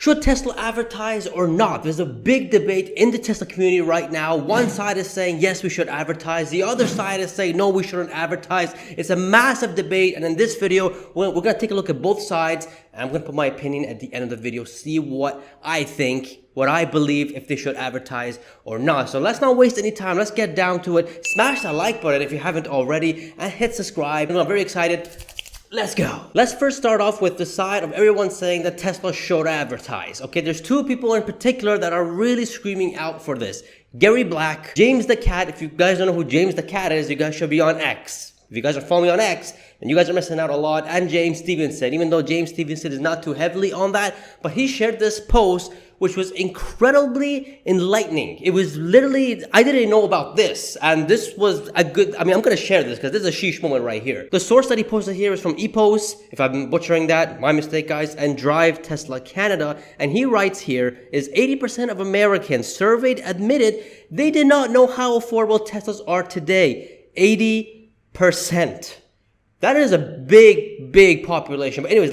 Should Tesla advertise or not? There's a big debate in the Tesla community right now. One side is saying, yes, we should advertise. The other side is saying, no, we shouldn't advertise. It's a massive debate. And in this video, we're going to take a look at both sides. And I'm going to put my opinion at the end of the video, see what I think, what I believe if they should advertise or not. So let's not waste any time. Let's get down to it. Smash that like button if you haven't already and hit subscribe. I'm very excited. Let's go. Let's first start off with the side of everyone saying that Tesla should advertise. Okay, there's two people in particular that are really screaming out for this. Gary Black, James the Cat. If you guys don't know who James the Cat is, you guys should be on X. If you guys are following me on X, then you guys are missing out a lot. And James Stevenson, even though James Stevenson is not too heavily on that, but he shared this post which was incredibly enlightening. It was literally, I didn't know about this. And this was a good, I'm going to share this because this is a sheesh moment right here. The source that he posted here is from EPOS. If I've been butchering that, my mistake, guys. And Drive Tesla Canada. And he writes here, is 80% of Americans surveyed admitted they did not know how affordable Teslas are today. 80%. That is a big population. But anyways,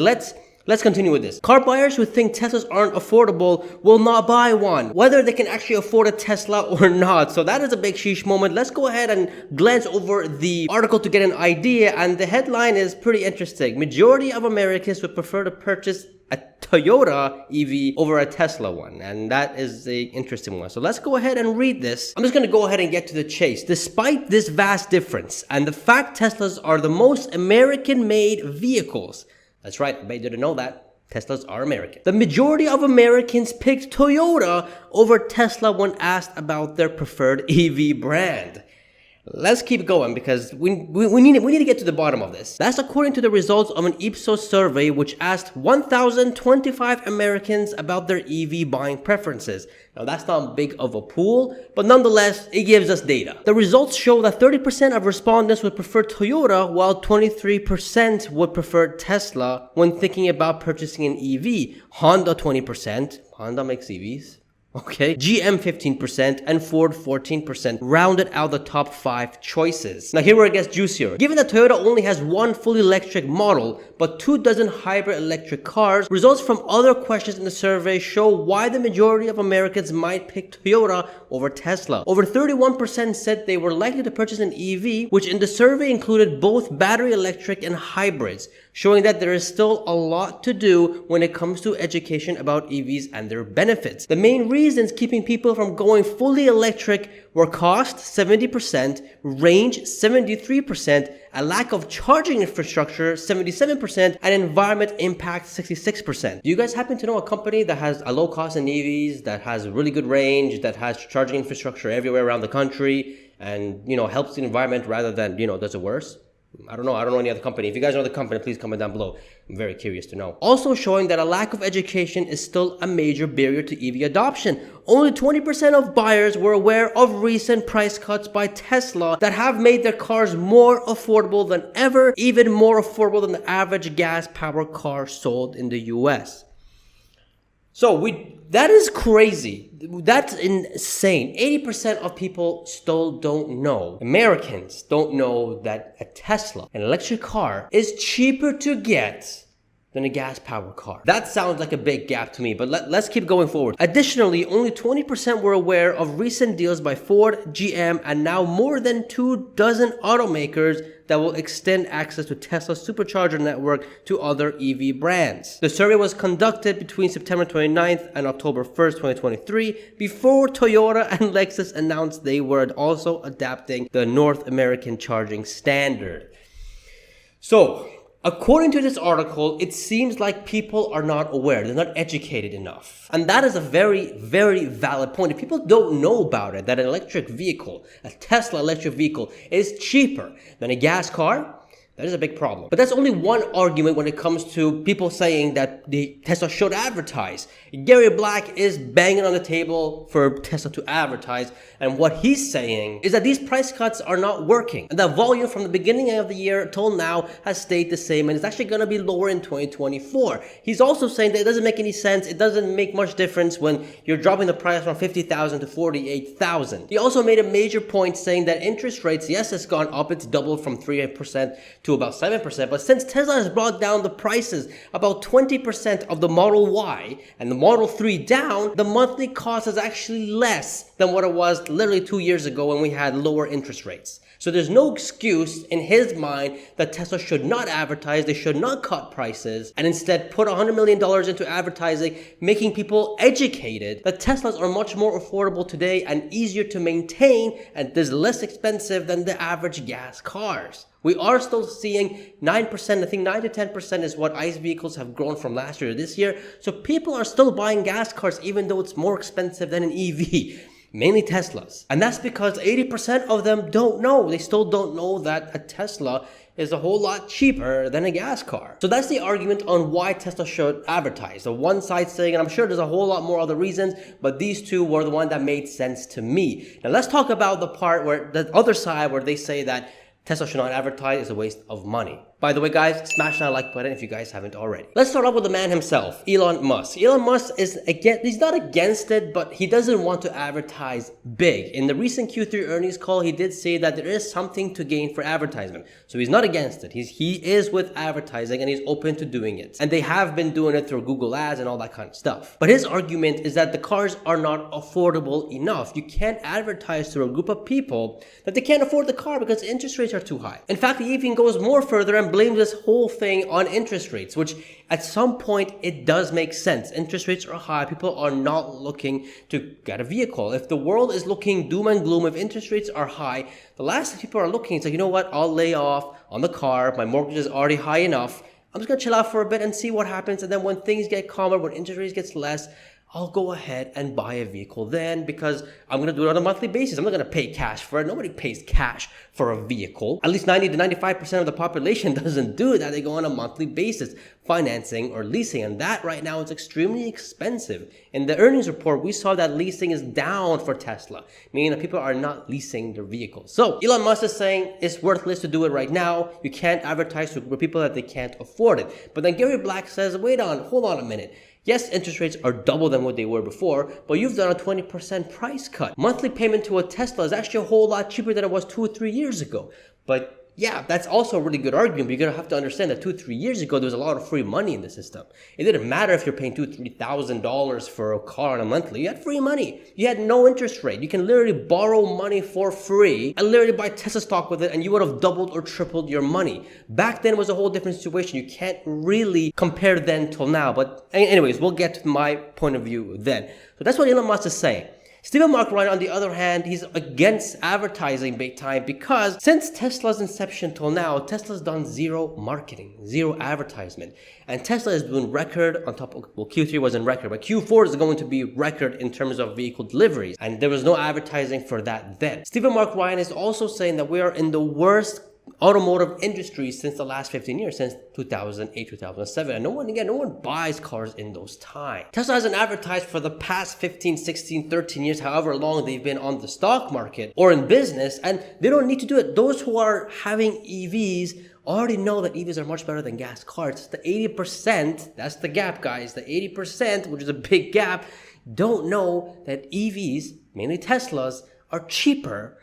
Let's continue with this. Car buyers who think Teslas aren't affordable will not buy one, whether they can actually afford a Tesla or not. So that is a big sheesh moment. Let's go ahead and glance over the article to get an idea. And the headline is pretty interesting. Majority of Americans would prefer to purchase a Toyota EV over a Tesla one. And that is the interesting one. So let's go ahead and read this. I'm just going to go ahead and get to the chase. Despite this vast difference and the fact Teslas are the most American-made vehicles, that's right, I didn't know that. Teslas are American. The majority of Americans picked Toyota over Tesla when asked about their preferred EV brand. Let's keep going because we need to get to the bottom of this. That's according to the results of an Ipsos survey which asked 1,025 Americans about their EV buying preferences. Now that's not big of a pool, but nonetheless, it gives us data. The results show that 30% of respondents would prefer Toyota while 23% would prefer Tesla when thinking about purchasing an EV. Honda 20%. Honda makes EVs. Okay, GM 15% and Ford 14% rounded out the top 5 choices. Now here where it gets juicier. Given that Toyota only has one fully electric model, but 24 hybrid electric cars, results from other questions in the survey show why the majority of Americans might pick Toyota over Tesla. Over 31% said they were likely to purchase an EV, which in the survey included both battery electric and hybrids, showing that there is still a lot to do when it comes to education about EVs and their benefits. The main reasons keeping people from going fully electric were cost 70%, range 73%, a lack of charging infrastructure 77%, and environment impact 66%. Do you guys happen to know a company that has a low cost in EVs, that has really good range, that has charging infrastructure everywhere around the country, and helps the environment rather than does it worse? I don't know any other company. If you guys know the company, please comment down below. I'm very curious to know. Also showing that a lack of education is still a major barrier to EV adoption. Only 20% of buyers were aware of recent price cuts by Tesla that have made their cars more affordable than ever, even more affordable than the average gas-powered car sold in the US. So that is crazy. That's insane. 80% of people still don't know. Americans don't know that a Tesla, an electric car, is cheaper to get than a gas-powered car. That sounds like a big gap to me, but let's keep going forward. Additionally, only 20% were aware of recent deals by Ford, GM, and now more than 24 automakers that will extend access to Tesla's supercharger network to other EV brands. The survey was conducted between September 29th and October 1st, 2023, before Toyota and Lexus announced they were also adapting the North American charging standard. So, according to this article, it seems like people are not aware. They're not educated enough. And that is a very valid point. If people don't know about it, that an electric vehicle, a Tesla electric vehicle, is cheaper than a gas car, that is a big problem. But that's only one argument when it comes to people saying that the Tesla should advertise. Gary Black is banging on the table for Tesla to advertise. And what he's saying is that these price cuts are not working. And the volume from the beginning of the year till now has stayed the same. And it's actually going to be lower in 2024. He's also saying that it doesn't make any sense. It doesn't make much difference when you're dropping the price from $50,000 to $48,000. He also made a major point saying that interest rates, yes, it's gone up. It's doubled from 3% to to about 7%. But since Tesla has brought down the prices about 20% of the Model Y and the Model 3 down, the monthly cost is actually less than what it was literally 2 years ago when we had lower interest rates. So there's no excuse in his mind that Tesla should not advertise, they should not cut prices, and instead put $100 million into advertising, making people educated that Teslas are much more affordable today and easier to maintain and is less expensive than the average gas cars. We are still seeing 9%, I think 9 to 10% is what ICE vehicles have grown from last year to this year. So people are still buying gas cars even though it's more expensive than an EV. Mainly Teslas. And that's because 80% of them don't know. They still don't know that a Tesla is a whole lot cheaper than a gas car. So that's the argument on why Tesla should advertise. The one side saying, and I'm sure there's a whole lot more other reasons, but these two were the one that made sense to me. Now let's talk about the part where the other side where they say that Tesla should not advertise, is a waste of money. By the way, guys, smash that like button if you guys haven't already. Let's start off with the man himself, Elon Musk. Elon Musk is he's not against it, but he doesn't want to advertise big. In the recent Q3 earnings call, he did say that there is something to gain for advertisement. So he's not against it. He is with advertising and he's open to doing it. And they have been doing it through Google Ads and all that kind of stuff. But his argument is that the cars are not affordable enough. You can't advertise to a group of people that they can't afford the car because interest rates are too high. In fact, he even goes more further and blames this whole thing on interest rates, which at some point it does make sense. Interest rates are high. People are not looking to get a vehicle. If the world is looking doom and gloom, if interest rates are high, the last thing people are looking is like, you know what, I'll lay off on the car. My mortgage is already high enough. I'm just going to chill out for a bit and see what happens. And then when things get calmer, when interest rates gets less, I'll go ahead and buy a vehicle then because I'm going to do it on a monthly basis. I'm not going to pay cash for it. Nobody pays cash for a vehicle. At least 90 to 95% of the population doesn't do that. They go on a monthly basis, financing or leasing. And that right now is extremely expensive. In the earnings report, we saw that leasing is down for Tesla, meaning that people are not leasing their vehicles. So Elon Musk is saying it's worthless to do it right now. You can't advertise to a group of people that they can't afford it. But then Gary Black says, hold on a minute. Yes, interest rates are double than what they were before, but you've done a 20% price cut. Monthly payment to a Tesla is actually a whole lot cheaper than it was 2 or 3 years ago. But yeah, that's also a really good argument, but you're going to have to understand that 2 or 3 years ago, there was a lot of free money in the system. It didn't matter if you're paying $2,000 to $3,000 for a car on a monthly. You had free money. You had no interest rate. You can literally borrow money for free and literally buy Tesla stock with it, and you would have doubled or tripled your money. Back then was a whole different situation. You can't really compare then till now. But anyways, we'll get to my point of view then. So that's what Elon Musk is saying. Stephen Mark Ryan, on the other hand, he's against advertising big time because since Tesla's inception till now, Tesla's done zero marketing, zero advertisement. And Tesla is doing record on top of, well, Q3 wasn't record, but Q4 is going to be record in terms of vehicle deliveries. And there was no advertising for that then. Stephen Mark Ryan is also saying that we are in the worst automotive industry since the last 15 years, since 2008, 2007. And no one buys cars in those times. Tesla hasn't advertised for the past 15, 16, 13 years, however long they've been on the stock market or in business, and they don't need to do it. Those who are having EVs already know that EVs are much better than gas cars. The 80%, that's the gap, guys. The 80%, which is a big gap, don't know that EVs, mainly Teslas, are cheaper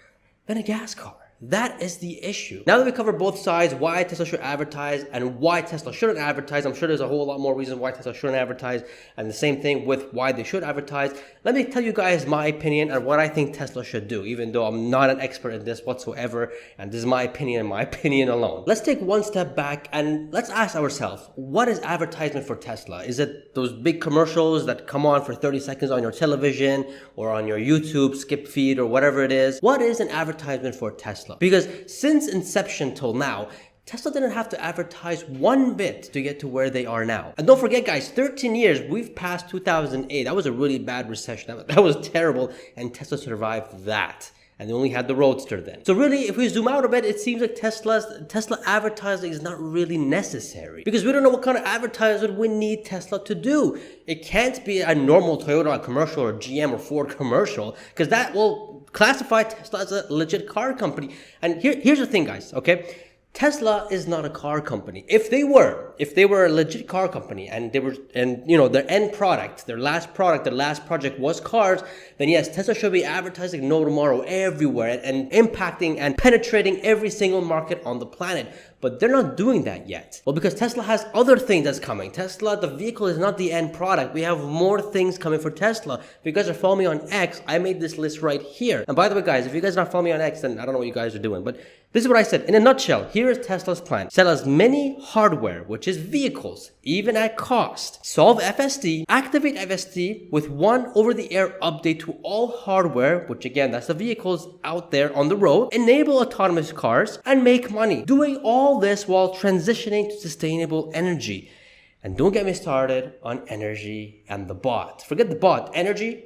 than a gas car. That is the issue. Now that we covered both sides, why Tesla should advertise and why Tesla shouldn't advertise, I'm sure there's a whole lot more reasons why Tesla shouldn't advertise, and the same thing with why they should advertise. Let me tell you guys my opinion and what I think Tesla should do, even though I'm not an expert in this whatsoever, and this is my opinion and my opinion alone. Let's take one step back and let's ask ourselves, what is advertisement for Tesla? Is it those big commercials that come on for 30 seconds on your television or on your YouTube skip feed or whatever it is? What is an advertisement for Tesla? Because since inception till now, Tesla didn't have to advertise one bit to get to where they are now. And don't forget, guys, 13 years, we've passed 2008. That was a really bad recession. That was terrible, and Tesla survived that. And they only had the Roadster then. So really, if we zoom out a bit, it seems like Tesla advertising is not really necessary. Because we don't know what kind of advertisement we need Tesla to do. It can't be a normal Toyota commercial or GM or Ford commercial, because that will classify Tesla as a legit car company. And here's the thing, guys, okay? Tesla is not a car company. If they were a legit car company and their end product, their last project was cars, then yes, Tesla should be advertising no tomorrow everywhere and impacting and penetrating every single market on the planet. but they're not doing that yet. Well, because Tesla has other things that's coming. Tesla, the vehicle is not the end product. We have more things coming for Tesla. If you guys are following me on X, I made this list right here. And by the way, guys, if you guys are not following me on X, then I don't know what you guys are doing, but this is what I said. In a nutshell, here is Tesla's plan. Sell as many hardware, which is vehicles, even at cost. Solve FSD, activate FSD with one over-the-air update to all hardware, which again, that's the vehicles out there on the road, enable autonomous cars, and make money. Doing all this while transitioning to sustainable energy. And don't get me started on energy and the bot. Forget the bot, energy.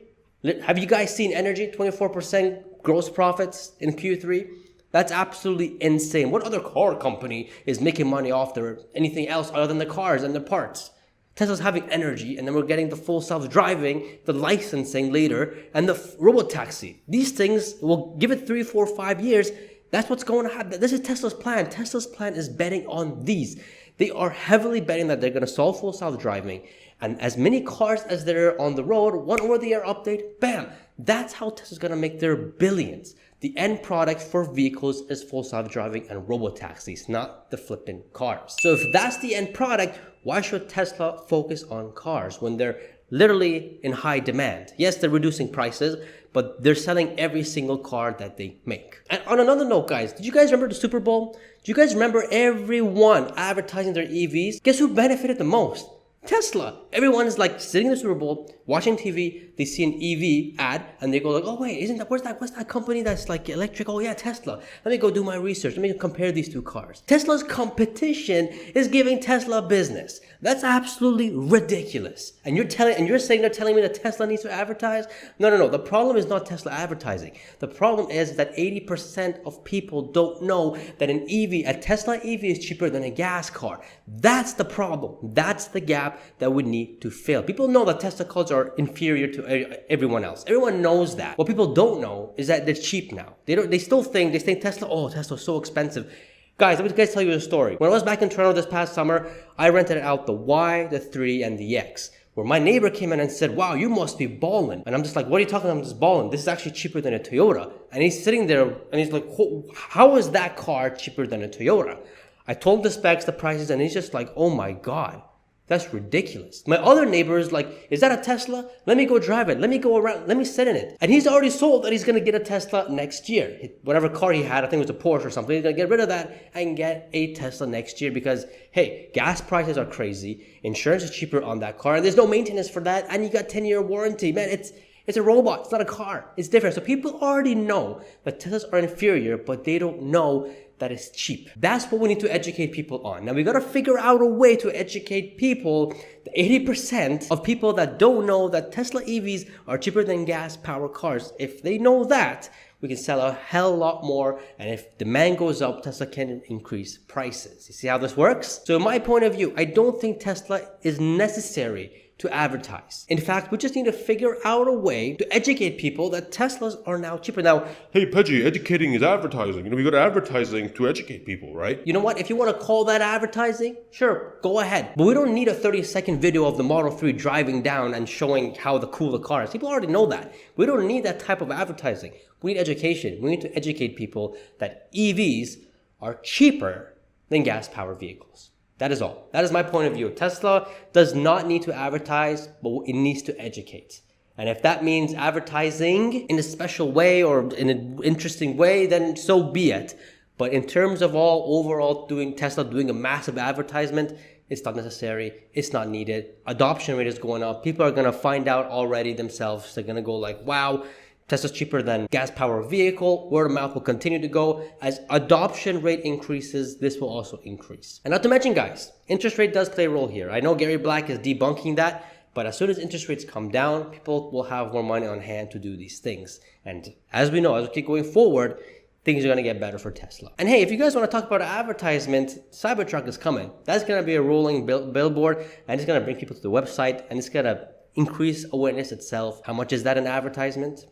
Have you guys seen energy? 24% gross profits in Q3? That's absolutely insane. What other car company is making money off their anything else other than the cars and the parts? Tesla's having energy, and then we're getting the full self-driving, the licensing later, and the robotaxi. These things will give it 3, 4, 5 years. That's what's going to happen. This is Tesla's plan. Tesla's plan is betting on these. They are heavily betting that they're going to solve full self-driving. And as many cars as there are on the road, one over-the-air update, bam. That's how Tesla's going to make their billions. The end product for vehicles is full self-driving and robotaxis, not the flipping cars. So if that's the end product, why should Tesla focus on cars when they're literally in high demand? Yes, they're reducing prices, but they're selling every single car that they make. And on another note, guys, did you guys remember the Super Bowl? Do you guys remember everyone advertising their EVs? Guess who benefited the most? Tesla. Everyone is like sitting in the Super Bowl, watching TV, they see an EV ad, and they go like, oh wait, what's that company that's like electric? Oh yeah, Tesla. Let me go do my research. Let me compare these two cars. Tesla's competition is giving Tesla business. That's absolutely ridiculous. And you're saying they're telling me that Tesla needs to advertise? No. The problem is not Tesla advertising. The problem is that 80% of people don't know that a Tesla EV is cheaper than a gas car. That's the problem. That's the gap that we need to fill. People know that Tesla cars are inferior to everyone else. Everyone knows that. What people don't know is that they're cheap now. They still think Tesla, Tesla's so expensive. Guys, let me tell you a story. When I was back in Toronto this past summer, I rented out the Y, the 3, and the X, where my neighbor came in and said, wow, you must be ballin'. And I'm just like, what are you talking about? I'm just ballin'. This is actually cheaper than a Toyota. And he's sitting there and he's like, how is that car cheaper than a Toyota? I told him the specs, the prices, and he's just like, oh my God. That's ridiculous. My other neighbor is like, is that a Tesla? Let me go drive it. Let me go around. Let me sit in it. And he's already sold that he's going to get a Tesla next year. Whatever car he had, I think it was a Porsche or something. He's going to get rid of that and get a Tesla next year because, hey, gas prices are crazy. Insurance is cheaper on that car. And there's no maintenance for that. And you got 10-year warranty. Man, it's a robot. It's not a car. It's different. So people already know that Teslas are inferior, but they don't know that is cheap. That's what we need to educate people on. Now we got to figure out a way to educate people, the 80% of people that don't know that Tesla EVs are cheaper than gas powered cars. If they know that, we can sell a hell lot more. And if demand goes up, Tesla can increase prices. You see how this works? So in my point of view, I don't think Tesla is necessary to advertise. In fact, we just need to figure out a way to educate people that Teslas are now cheaper. Now, hey, Pejjy, educating is advertising. We go to advertising to educate people, right? You know what? If you want to call that advertising, sure, go ahead. But we don't need a 30-second video of the Model 3 driving down and showing how cool the car is. People already know that. We don't need that type of advertising. We need education. We need to educate people that EVs are cheaper than gas-powered vehicles. That is all. That is my point of view. Tesla does not need to advertise, but it needs to educate. And if that means advertising in a special way or in an interesting way, then so be it. But in terms of overall Tesla doing a massive advertisement, it's not necessary. It's not needed. Adoption rate is going up. People are going to find out already themselves. They're going to go like, wow, Tesla's cheaper than gas-powered vehicle. Word of mouth will continue to go. As adoption rate increases, this will also increase. And not to mention, guys, interest rate does play a role here. I know Gary Black is debunking that, but as soon as interest rates come down, people will have more money on hand to do these things. And as we know, as we keep going forward, things are going to get better for Tesla. And hey, if you guys want to talk about advertisement, Cybertruck is coming. That's going to be a rolling billboard, and it's going to bring people to the website, and it's going to increase awareness itself. How much is that in advertisement?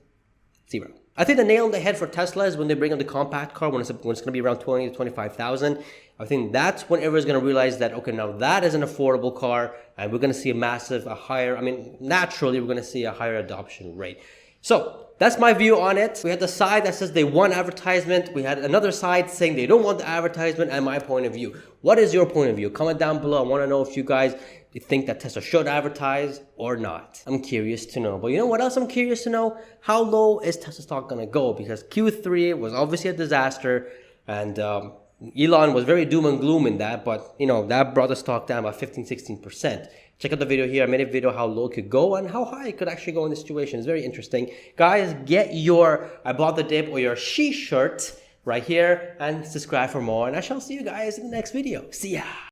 0. I think the nail on the head for Tesla is when they bring out the compact car, when it's going to be around 20 to 25,000. I think that's when everyone's going to realize that, okay, now that is an affordable car, and we're going to see naturally we're going to see a higher adoption rate. So that's my view on it. We had the side that says they want advertisement. We had another side saying they don't want the advertisement, and my point of view. What is your point of view? Comment down below. I want to know if you guys think that Tesla should advertise or not. I'm curious to know. But you know what else I'm curious to know? How low is Tesla stock going to go? Because Q3 was obviously a disaster, and Elon was very doom and gloom in that, but you know, that brought the stock down by 15-16%. Check out the video here. I made a video how low it could go and how high it could actually go in this situation. It's very interesting. Guys, get your I bought the dip or your she shirt right here and subscribe for more. And I shall see you guys in the next video. See ya.